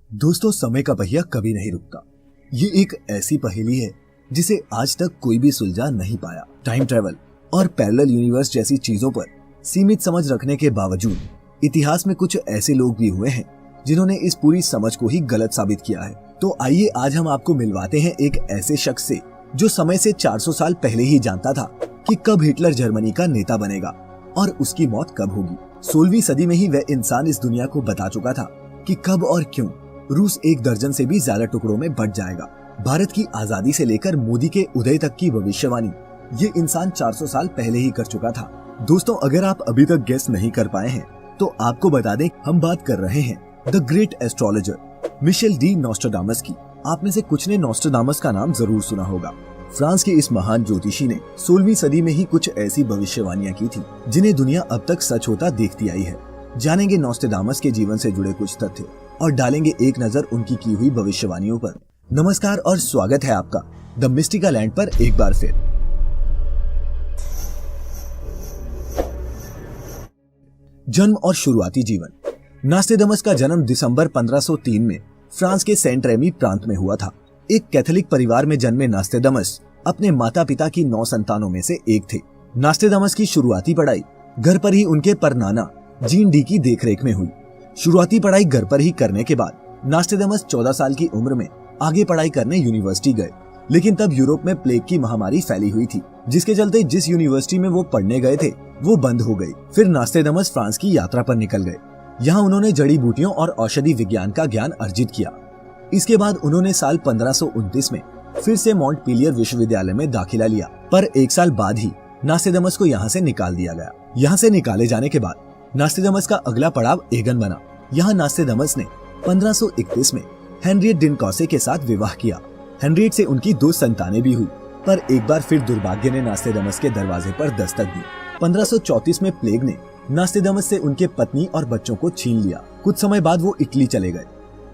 दोस्तों, समय का पहिया कभी नहीं रुकता। ये एक ऐसी पहेली है जिसे आज तक कोई भी सुलझा नहीं पाया। टाइम ट्रेवल और पैरेलल यूनिवर्स जैसी चीजों पर सीमित समझ रखने के बावजूद इतिहास में कुछ ऐसे लोग भी हुए हैं जिन्होंने इस पूरी समझ को ही गलत साबित किया है। तो आइए आज हम आपको मिलवाते हैं एक ऐसे शख्स से जो समय से 400 साल पहले ही जानता था कि कब हिटलर जर्मनी का नेता बनेगा और उसकी मौत कब होगी। 16वीं सदी में ही वह इंसान इस दुनिया को बता चुका था कि कब और क्यों रूस 1 दर्जन से भी ज्यादा टुकड़ों में बंट जाएगा। भारत की आजादी से लेकर मोदी के उदय तक की भविष्यवाणी ये इंसान 400 साल पहले ही कर चुका था। दोस्तों, अगर आप अभी तक गेस नहीं कर पाए हैं तो आपको बता दें, हम बात कर रहे हैं the great astrologer Michel de Nostradamus की। आप में से कुछ ने नॉस्ट्राडामस का नाम जरूर सुना होगा। फ्रांस के इस महान ज्योतिषी ने 16वीं सदी में ही कुछ ऐसी भविष्यवाणियां की थी जिन्हें दुनिया अब तक सच होता देखती आई है। जानेंगे नॉस्ट्राडामस के जीवन से जुड़े कुछ तथ्य और डालेंगे एक नजर उनकी की हुई भविष्यवाणियों पर। नमस्कार और स्वागत है आपका द मिस्टिका लैंड पर एक बार फिर। जन्म और शुरुआती जीवन। नॉस्ट्राडामस का जन्म दिसंबर 1503 में फ्रांस के सेंट रेमी प्रांत में हुआ था। एक कैथोलिक परिवार में जन्मे नॉस्ट्राडामस अपने माता पिता की 9 संतानों में से एक थे। नॉस्ट्राडामस की शुरुआती पढ़ाई घर पर ही उनके परनाना जीन डी की देखरेख में हुई। शुरुआती पढ़ाई घर पर ही करने के बाद नॉस्ट्राडामस 14 साल की उम्र में आगे पढ़ाई करने यूनिवर्सिटी गए, लेकिन तब यूरोप में प्लेग की महामारी फैली हुई थी, जिसके चलते जिस यूनिवर्सिटी में वो पढ़ने गए थे वो बंद हो गई। फिर नॉस्ट्राडामस फ्रांस की यात्रा पर निकल गए। यहाँ उन्होंने जड़ी बूटियों और औषधि विज्ञान का ज्ञान अर्जित किया। इसके बाद उन्होंने साल 1529 में फिर से मॉन्टपेलियर विश्वविद्यालय में दाखिला लिया, पर 1 साल बाद ही नॉस्ट्राडामस को यहाँ से निकाल दिया गया। यहाँ से निकाले जाने के बाद नॉस्ट्राडामस का अगला पड़ाव एगन बना। यहाँ नॉस्ट्राडामस ने 1531 में हेनरियट डिनकॉसे के साथ विवाह किया। हेनरियट से उनकी 2 संतानें भी हुई, पर एक बार फिर दुर्भाग्य ने नॉस्ट्राडामस के दरवाजे पर दस्तक दी। 1534 में प्लेग ने नॉस्ट्राडामस से उनके पत्नी और बच्चों को छीन लिया। कुछ समय बाद वो इटली चले गए।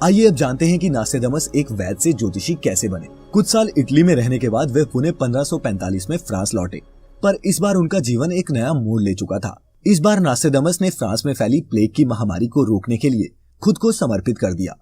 आइए अब जानते हैं कि नॉस्ट्राडामस एक वैद्य से ज्योतिषी कैसे बने। कुछ साल इटली में रहने के बाद वे पुणे 1545 में फ्रांस लौटे, पर इस बार उनका जीवन एक नया मोड़ ले चुका था। इस बार नॉस्ट्राडामस ने फ्रांस में फैली प्लेग की महामारी को रोकने के लिए खुद को समर्पित कर दिया।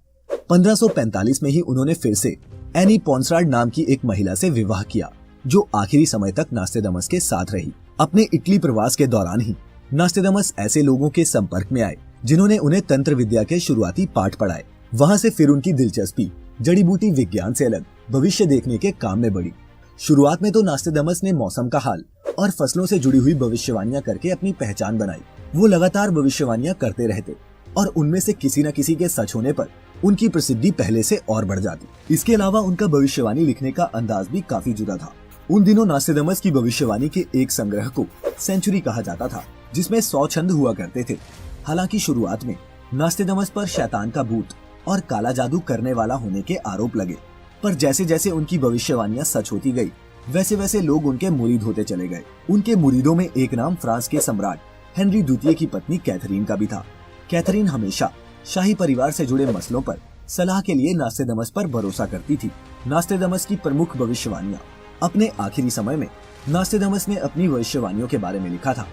1545 में ही उन्होंने फिर से एनी पोंसार्ड नाम की एक महिला से विवाह किया, जो आखिरी समय तक नॉस्ट्राडामस के साथ रही। अपने इटली प्रवास के दौरान ही नॉस्ट्राडामस ऐसे लोगों के संपर्क में आए जिन्होंने उन्हें तंत्र विद्या के शुरुआती पाठ पढ़ाए। वहाँ से फिर उनकी दिलचस्पी जड़ी बूटी विज्ञान से अलग भविष्य देखने के काम में बढ़ी। शुरुआत में तो नॉस्ट्राडामस ने मौसम का हाल और फसलों से जुड़ी हुई भविष्यवाणियां करके अपनी पहचान बनाई। वो लगातार भविष्यवाणियां करते रहते और उनमें से किसी न किसी के सच होने पर उनकी प्रसिद्धि पहले से और बढ़ जाती। इसके अलावा उनका भविष्यवाणी लिखने का अंदाज भी काफी जुदा था। उन दिनों नॉस्ट्राडामस की भविष्यवाणी के एक संग्रह को सेंचुरी कहा जाता था, जिसमें 100 छंद हुआ करते थे। हालांकि शुरुआत में नॉस्ट्राडामस पर शैतान का भूत और काला जादू करने वाला होने के आरोप लगे, पर जैसे जैसे उनकी भविष्यवाणियां सच होती गई वैसे वैसे लोग उनके मुरीद होते चले गए। उनके मुरीदों में एक नाम फ्रांस के सम्राट हेनरी द्वितीय की पत्नी कैथरीन का भी था। कैथरीन हमेशा शाही परिवार से जुड़े मसलों पर सलाह के लिए नॉस्ट्राडामस पर भरोसा करती थी। नॉस्ट्राडामस की प्रमुख भविष्यवाणियां। अपने आखिरी समय में नॉस्ट्राडामस ने अपनी भविष्यवाणियों के बारे में लिखा था,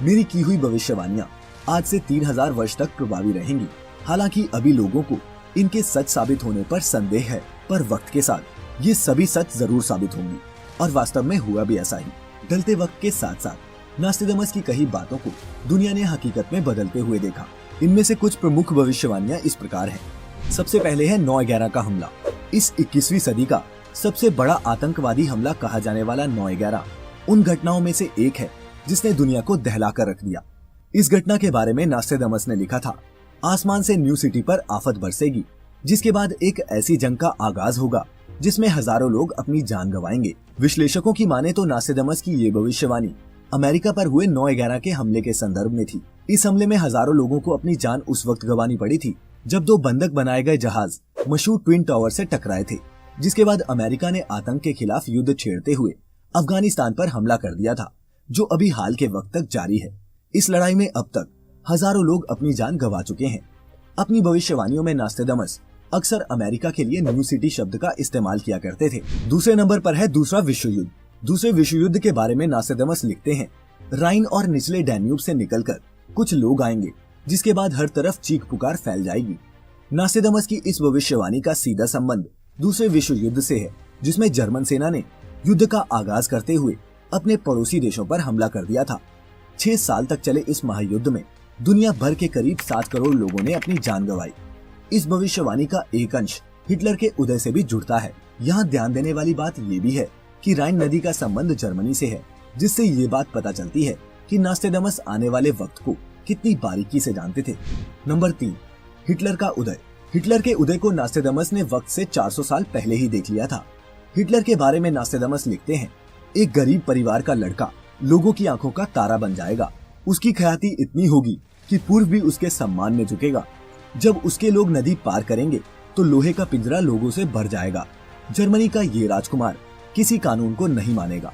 मेरी की हुई भविष्यवाणियां आज से 3000 वर्ष तक प्रभावी रहेंगी। हालांकि अभी लोगों को इनके सच साबित होने पर संदेह है, पर वक्त के साथ ये सभी सच जरूर साबित होंगी, और वास्तव में हुआ भी ऐसा ही। ढलते वक्त के साथ साथ नॉस्ट्राडामस की कही बातों को दुनिया ने हकीकत में बदलते हुए देखा। इनमें से कुछ प्रमुख भविष्यवाणियां इस प्रकार हैं। सबसे पहले है 9/11 का हमला। इस 21वीं सदी का सबसे बड़ा आतंकवादी हमला कहा जाने वाला 9/11 उन घटनाओं में से एक है जिसने दुनिया को दहला कर रख दिया। इस घटना के बारे में नॉस्ट्राडामस ने लिखा था, आसमान से न्यू सिटी पर आफत बरसेगी, जिसके बाद एक ऐसी जंग का आगाज होगा जिसमें हजारों लोग अपनी जान गंवाएंगे। विश्लेषकों की माने तो नॉस्ट्राडामस की ये भविष्यवाणी अमेरिका पर हुए 9/11 के हमले के संदर्भ में थी। इस हमले में हजारों लोगों को अपनी जान उस वक्त गंवानी पड़ी थी जब 2 बंधक बनाए गए जहाज मशहूर ट्विन टावर से टकराए थे, जिसके बाद अमेरिका ने आतंक के खिलाफ युद्ध छेड़ते हुए अफगानिस्तान पर हमला कर दिया था, जो अभी हाल के वक्त तक जारी है। इस लड़ाई में अब तक हजारों लोग अपनी जान गंवा चुके हैं। अपनी भविष्यवाणियों में नॉस्ट्राडामस अक्सर अमेरिका के लिए न्यू सिटी शब्द का इस्तेमाल किया करते थे। दूसरे नंबर पर है दूसरा विश्व युद्ध। दूसरे विश्व युद्ध के बारे में नॉस्ट्राडामस लिखते हैं, राइन और निचले डैन्यूब से निकलकर कुछ लोग आएंगे, जिसके बाद हर तरफ चीख पुकार फैल जाएगी। नास्टेडामस की इस भविष्यवाणी का सीधा संबंध दूसरे विश्व युद्ध से है, जिसमें जर्मन सेना ने युद्ध का आगाज करते हुए अपने पड़ोसी देशों पर हमला कर दिया था। 6 साल तक चले इस महायुद्ध में दुनिया भर के करीब 7 करोड़ लोगों ने अपनी जान गंवाई। इस भविष्यवाणी का एक अंश हिटलर के उदय से भी जुड़ता है। यहाँ ध्यान देने वाली बात ये भी है कि राइन नदी का संबंध जर्मनी से है, जिससे ये बात पता चलती है कि नास्टेडामस आने वाले वक्त को कितनी बारीकी से जानते थे। नंबर 3, हिटलर का उदय। हिटलर के उदय को नास्टेडामस ने वक्त से 400 साल पहले ही देख लिया था। हिटलर के बारे में नास्टेडामस लिखते हैं, एक गरीब परिवार का लड़का लोगों की आंखों का तारा बन जाएगा। उसकी ख्याति इतनी होगी कि पूर्व भी उसके सम्मान में झुकेगा। जब उसके लोग नदी पार करेंगे तो लोहे का पिंजरा लोगों से भर जाएगा। जर्मनी का ये राजकुमार किसी कानून को नहीं मानेगा।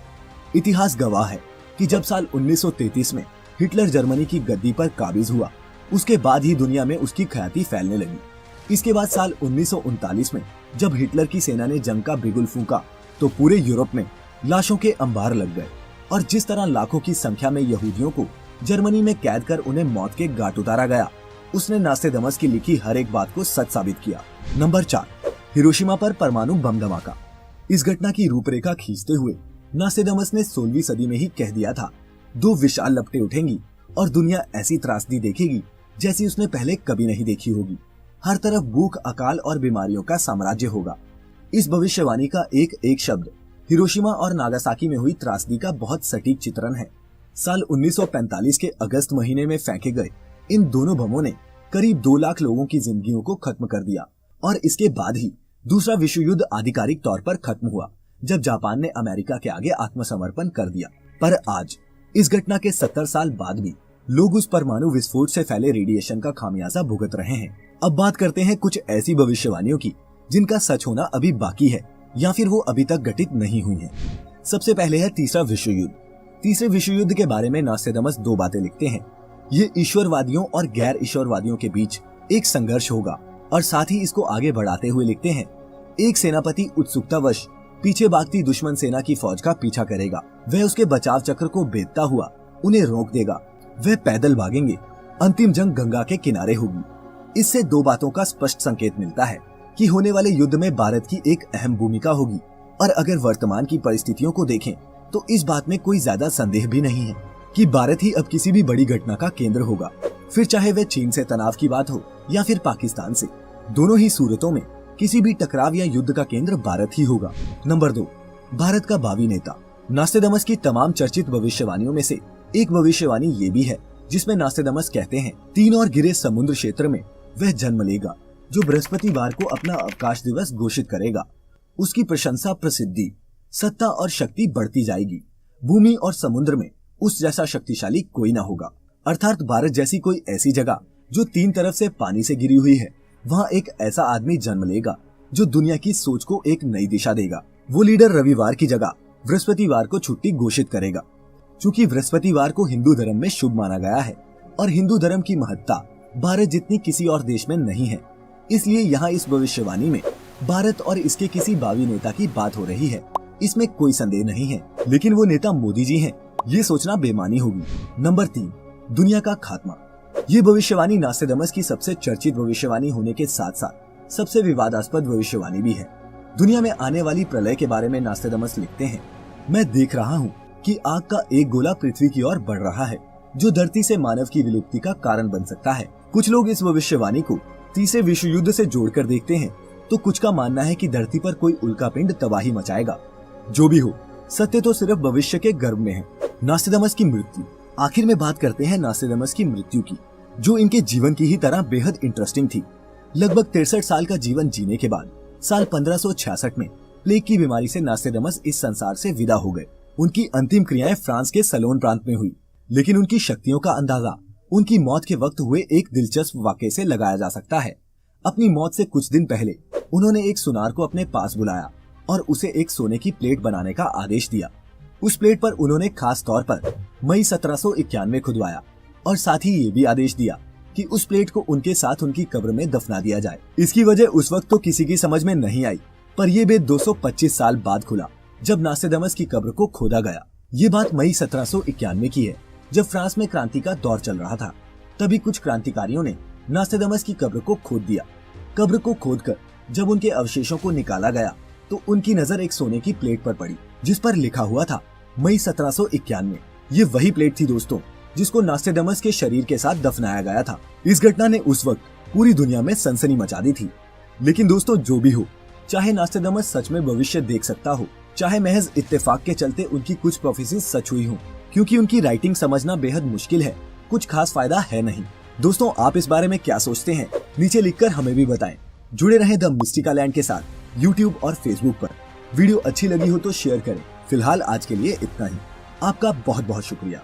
इतिहास गवाह है कि जब साल 1933 में हिटलर जर्मनी की गद्दी पर काबिज हुआ, उसके बाद ही दुनिया में उसकी ख्याति फैलने लगी। इसके बाद साल 1939 में जब हिटलर की सेना ने जंग का बिगुल फूंका तो पूरे यूरोप में लाशों के अंबार लग गए और जिस तरह लाखों की संख्या में यहूदियों को जर्मनी में कैद कर उन्हें मौत के घाट उतारा गया, उसने नास्टेडामस की लिखी हर एक बात को सच साबित किया। नंबर 4, हिरोशिमा पर परमाणु बम धमाका। इस घटना की रूपरेखा खींचते हुए नास्टेडामस ने 16वीं सदी में ही कह दिया था, 2 विशाल लपटें उठेंगी और दुनिया ऐसी त्रासदी देखेगी जैसी उसने पहले कभी नहीं देखी होगी। हर तरफ भूख, अकाल और बीमारियों का साम्राज्य होगा। इस भविष्यवाणी का एक एक शब्द हिरोशिमा और नागासाकी में हुई त्रासदी का बहुत सटीक चित्रण है। साल 1945 के अगस्त महीने में फेंके गए इन दोनों बमों ने करीब 2 लाख लोगों की जिंदगियों को खत्म कर दिया और इसके बाद ही दूसरा विश्व युद्ध आधिकारिक तौर पर खत्म हुआ, जब जापान ने अमेरिका के आगे आत्मसमर्पण कर दिया। पर आज इस घटना के 70 साल बाद भी लोग उस परमाणु विस्फोट से फैले रेडिएशन का खामियाजा भुगत रहे हैं। अब बात करते हैं कुछ ऐसी भविष्यवाणियों की जिनका सच होना अभी बाकी है या फिर वो अभी तक घटित नहीं हुई है। सबसे पहले है तीसरा विश्व युद्ध। तीसरे विश्व युद्ध के बारे में नास्टेडामस 2 बातें लिखते हैं। ये ईश्वरवादियों और गैर ईश्वरवादियों के बीच एक संघर्ष होगा और साथ ही इसको आगे बढ़ाते हुए लिखते हैं, एक सेनापति उत्सुकतावश पीछे भागती दुश्मन सेना की फौज का पीछा करेगा। वह उसके बचाव चक्र को बेधता हुआ उन्हें रोक देगा। वह पैदल भागेंगे। अंतिम जंग गंगा के किनारे होगी। इससे 2 बातों का स्पष्ट संकेत मिलता है कि होने वाले युद्ध में भारत की एक अहम भूमिका होगी और अगर वर्तमान की परिस्थितियों को देखें तो इस बात में कोई ज्यादा संदेह भी नहीं है कि भारत ही अब किसी भी बड़ी घटना का केंद्र होगा, फिर चाहे वह चीन से तनाव की बात हो या फिर पाकिस्तान से। दोनों ही सूरतों में किसी भी टकराव या युद्ध का केंद्र भारत ही होगा। नंबर 2, भारत का भावी नेता। नास्टेडामस की तमाम चर्चित भविष्यवाणियों में से एक भविष्यवाणी ये भी है जिसमें नास्टेडामस कहते हैं, 3 और घिरे समुद्र क्षेत्र में वह जन्म लेगा जो बृहस्पतिवार को अपना अवकाश दिवस घोषित करेगा। उसकी प्रशंसा, प्रसिद्धि, सत्ता और शक्ति बढ़ती जाएगी। भूमि और समुद्र में उस जैसा शक्तिशाली कोई ना होगा। अर्थात भारत जैसी कोई ऐसी जगह जो 3 तरफ से पानी से घिरी हुई है, वहाँ एक ऐसा आदमी जन्म लेगा जो दुनिया की सोच को एक नई दिशा देगा। वो लीडर रविवार की जगह बृहस्पतिवार को छुट्टी घोषित करेगा। चूँकि बृहस्पतिवार को हिंदू धर्म में शुभ माना गया है और हिंदू धर्म की महत्ता भारत जितनी किसी और देश में नहीं है, इसलिए यहाँ इस भविष्यवाणी में भारत और इसके किसी भावी नेता की बात हो रही है। इसमें कोई संदेह नहीं है, लेकिन वो नेता मोदी जी हैं, ये सोचना बेमानी होगी। नंबर 3, दुनिया का खात्मा। ये भविष्यवाणी नास्टेडामस की सबसे चर्चित भविष्यवाणी होने के साथ साथ सबसे विवादास्पद भविष्यवाणी भी है। दुनिया में आने वाली प्रलय के बारे में नास्टेडामस लिखते हैं, मैं देख रहा हूँ कि आग का एक गोला पृथ्वी की ओर बढ़ रहा है जो धरती से मानव की विलुप्ति का कारण बन सकता है। कुछ लोग इस भविष्यवाणी को तीसरे विश्व युद्ध से जोड़कर देखते हैं तो कुछ का मानना है कि धरती पर कोई उल्कापिंड तबाही मचाएगा। जो भी हो, सत्य तो सिर्फ भविष्य के गर्भ में है। नास्टेडामस की मृत्यु। आखिर में बात करते हैं नास्टेडामस की मृत्यु की, जो इनके जीवन की ही तरह बेहद इंटरेस्टिंग थी। लगभग 63 साल का जीवन जीने के बाद साल 1566 में प्लेग की बीमारी से नास्टेडामस इस संसार से विदा हो गए। उनकी अंतिम क्रियाएं फ्रांस के सलोन प्रांत में हुई, लेकिन उनकी शक्तियों का अंदाजा उनकी मौत के वक्त हुए एक दिलचस्प वाकये से लगाया जा सकता है। अपनी मौत से कुछ दिन पहले उन्होंने एक सुनार को अपने पास बुलाया और उसे एक सोने की प्लेट बनाने का आदेश दिया। उस प्लेट पर उन्होंने खास तौर पर मई 1791 खुदवाया और साथ ही ये भी आदेश दिया कि उस प्लेट को उनके साथ उनकी कब्र में दफना दिया जाए। इसकी वजह उस वक्त तो किसी की समझ में नहीं आई, पर यह भेद 225 साल बाद खुला जब नास्टेडामस की कब्र को खोदा गया। ये बात मई 1791 की है, जब फ्रांस में क्रांति का दौर चल रहा था। तभी कुछ क्रांतिकारियों ने नास्टेडामस की कब्र को खोद दिया कब्र को खोदकर जब उनके अवशेषों को निकाला गया तो उनकी नजर एक सोने की प्लेट पर पड़ी जिस पर लिखा हुआ था मई 1791। ये वही प्लेट थी दोस्तों जिसको नास्टेडामस के शरीर के साथ दफनाया गया था। इस घटना ने उस वक्त पूरी दुनिया में सनसनी मचा दी थी। लेकिन दोस्तों जो भी हो, चाहे नास्टेडामस सच में भविष्य देख सकता हो, चाहे महज इत्तेफाक के चलते उनकी कुछ प्रोफेसीज सच हुई हो, क्योंकि उनकी राइटिंग समझना बेहद मुश्किल है, कुछ खास फायदा है नहीं। दोस्तों आप इस बारे में क्या सोचते हैं, नीचे लिखकर हमें भी बताएं। जुड़े रहें द मिस्टिकालैंड के साथ यूट्यूब और फेसबुक पर। वीडियो अच्छी लगी हो तो शेयर करें। फिलहाल आज के लिए इतना ही। आपका बहुत बहुत शुक्रिया।